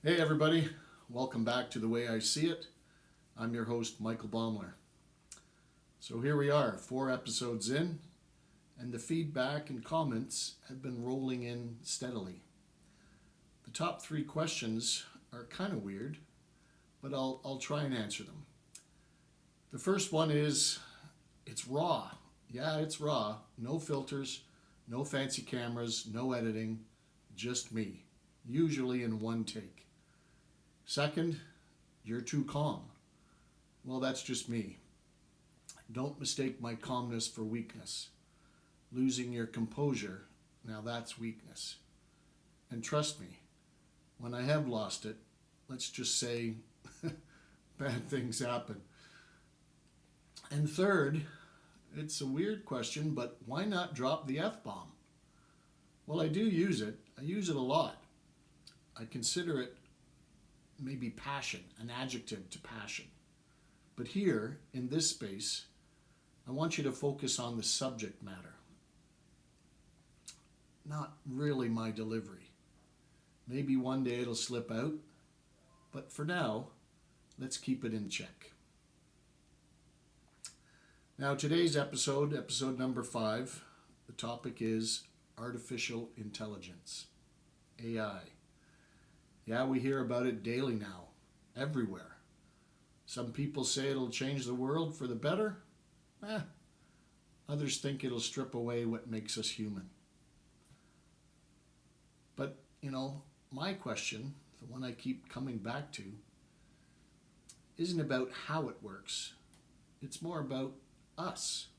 Hey everybody, welcome back to The Way I See It. I'm your host, Michael Baumler. So here we are, 4 episodes in, and the feedback and comments have been rolling in steadily. The top 3 questions are kind of weird, but I'll try and answer them. The first one is, it's raw. Yeah, it's raw. No filters, no fancy cameras, no editing, just me, usually in one take. Second, you're too calm. Well, that's just me. Don't mistake my calmness for weakness. Losing your composure, now that's weakness. And trust me, when I have lost it, let's just say bad things happen. And third, it's a weird question, but why not drop the F bomb? Well, I do use it. I use it a lot. I consider it maybe passion, an adjective to passion. But here, in this space, I want you to focus on the subject matter, not really my delivery. Maybe one day it'll slip out, but for now, let's keep it in check. Now, today's episode number 5, the topic is artificial intelligence, AI. Yeah, we hear about it daily now, everywhere. Some people say it'll change the world for the better. Eh, Others think it'll strip away what makes us human. But, my question, the one I keep coming back to, isn't about how it works. It's more about us.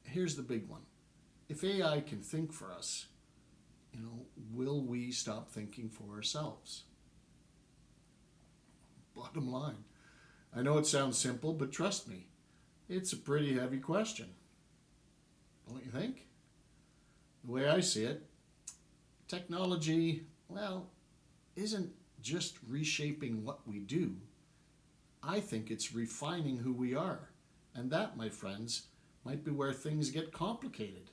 Here's the big one. If AI can think for us, will we stop thinking for ourselves? Bottom line. I know it sounds simple, but trust me, it's a pretty heavy question. Don't you think? The way I see it, technology, isn't just reshaping what we do. I think it's refining who we are. And that, my friends, might be where things get complicated.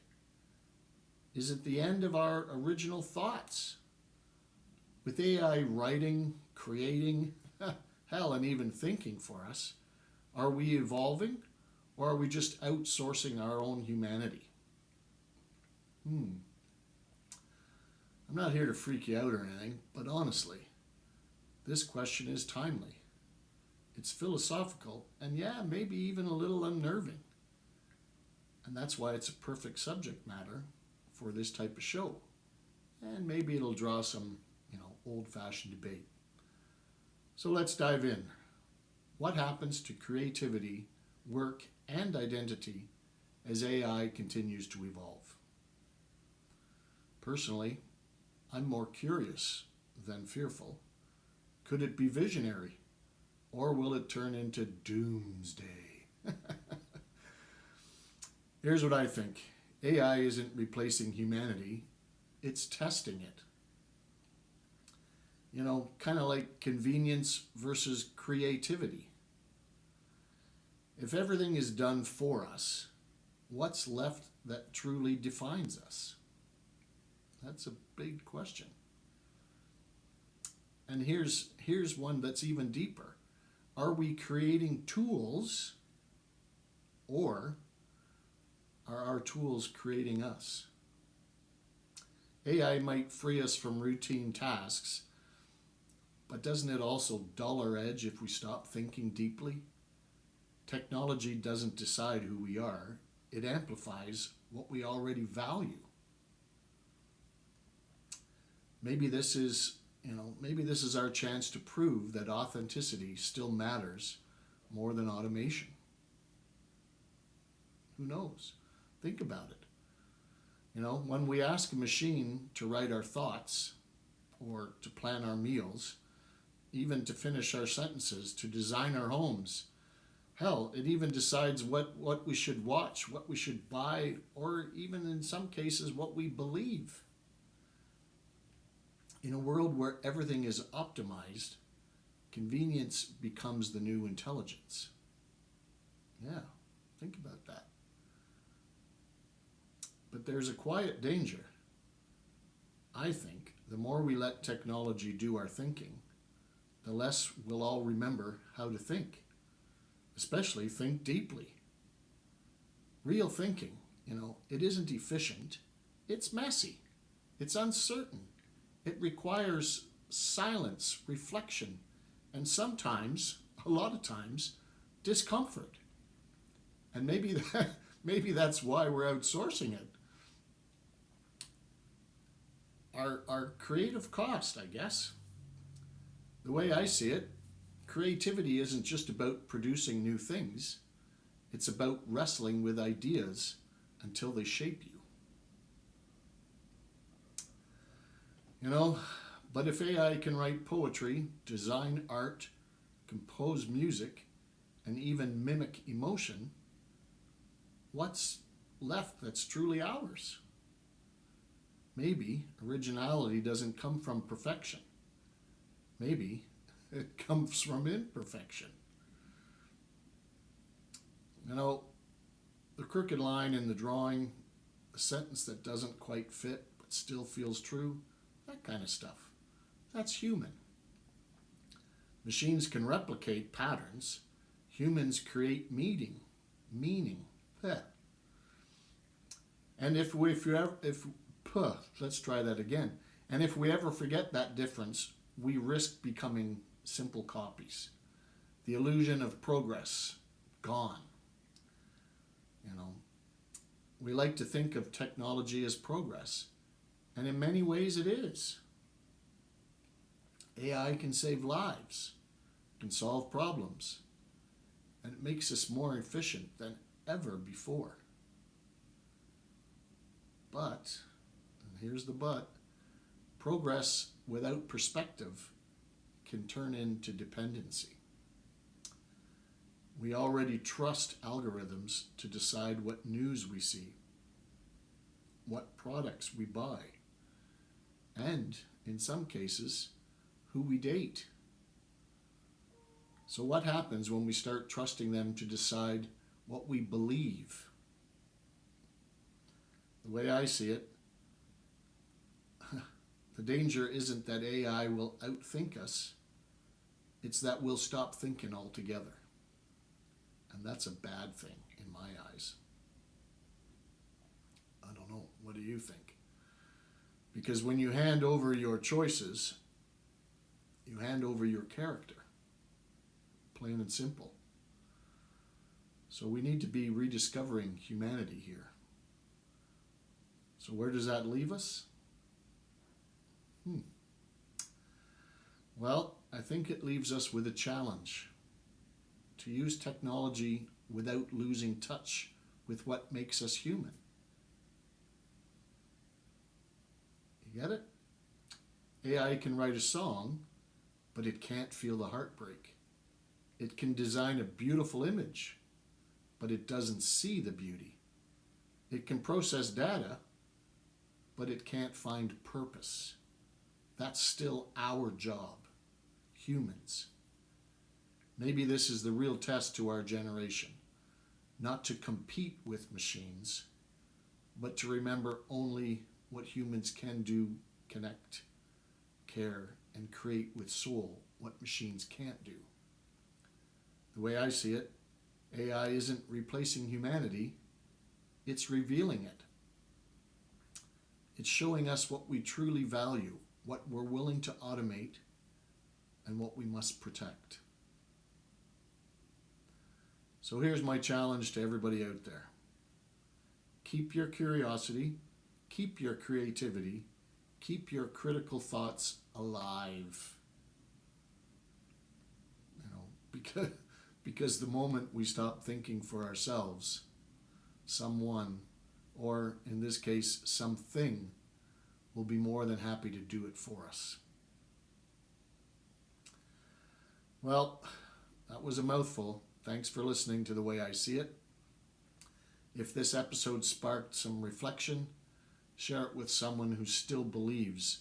Is it the end of our original thoughts? With AI writing, creating, hell, and even thinking for us, are we evolving or are we just outsourcing our own humanity? I'm not here to freak you out or anything, but honestly, this question is timely. It's philosophical and, maybe even a little unnerving. And that's why it's a perfect subject matter for this type of show. And maybe it'll draw some, old-fashioned debate. So let's dive in. What happens to creativity, work, and identity as AI continues to evolve? Personally, I'm more curious than fearful. Could it be visionary? Or will it turn into doomsday? Here's what I think. AI isn't replacing humanity, it's testing it. Kind of like convenience versus creativity. If everything is done for us, what's left that truly defines us? That's a big question. And here's one that's even deeper. Are we creating tools or are our tools creating us? AI might free us from routine tasks, but doesn't it also dull our edge if we stop thinking deeply? Technology doesn't decide who we are, it amplifies what we already value. Maybe this is our chance to prove that authenticity still matters more than automation. Who knows? Think about it. When we ask a machine to write our thoughts or to plan our meals, even to finish our sentences, to design our homes, hell, it even decides what we should watch, what we should buy, or even in some cases what we believe. In a world where everything is optimized, convenience becomes the new intelligence. Yeah, think about that. But there's a quiet danger, I think, the more we let technology do our thinking, the less we'll all remember how to think, especially think deeply. Real thinking, it isn't efficient, it's messy, it's uncertain, it requires silence, reflection, and sometimes, a lot of times, discomfort. And maybe that's why we're outsourcing it. Our creative cost, I guess. The way I see it, creativity isn't just about producing new things. It's about wrestling with ideas until they shape you. But if AI can write poetry, design art, compose music, and even mimic emotion, what's left that's truly ours? Maybe originality doesn't come from perfection. Maybe it comes from imperfection. The crooked line in the drawing, the sentence that doesn't quite fit but still feels true, that kind of stuff. That's human. Machines can replicate patterns. Humans create meaning. And let's try that again. And if we ever forget that difference, we risk becoming simple copies. The illusion of progress, gone. We like to think of technology as progress, and in many ways it is. AI can save lives, can solve problems, and it makes us more efficient than ever before. But, and here's the but, progress without perspective can turn into dependency. We already trust algorithms to decide what news we see, what products we buy, and, in some cases, who we date. So what happens when we start trusting them to decide what we believe? The way I see it, the danger isn't that AI will outthink us, it's that we'll stop thinking altogether. And that's a bad thing in my eyes. I don't know. What do you think? Because when you hand over your choices, you hand over your character. Plain and simple. So we need to be rediscovering humanity here. So where does that leave us? Well, I think it leaves us with a challenge. To use technology without losing touch with what makes us human. You get it? AI can write a song, but it can't feel the heartbreak. It can design a beautiful image, but it doesn't see the beauty. It can process data, but it can't find purpose. That's still our job, humans. Maybe this is the real test to our generation, not to compete with machines, but to remember only what humans can do, connect, care, and create with soul, what machines can't do. The way I see it, AI isn't replacing humanity, it's revealing it. It's showing us what we truly value, what we're willing to automate, and what we must protect. So here's my challenge to everybody out there. Keep your curiosity, keep your creativity, keep your critical thoughts alive. Because the moment we stop thinking for ourselves, someone, or in this case, something, will be more than happy to do it for us. Well, that was a mouthful. Thanks for listening to The Way I See It. If this episode sparked some reflection, share it with someone who still believes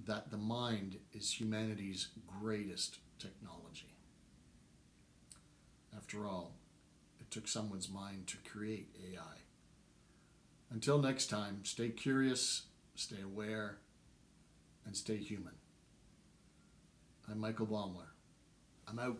that the mind is humanity's greatest technology. After all, it took someone's mind to create AI. Until next time, stay curious, stay aware, and and stay human. I'm Michael Baumler. I'm out.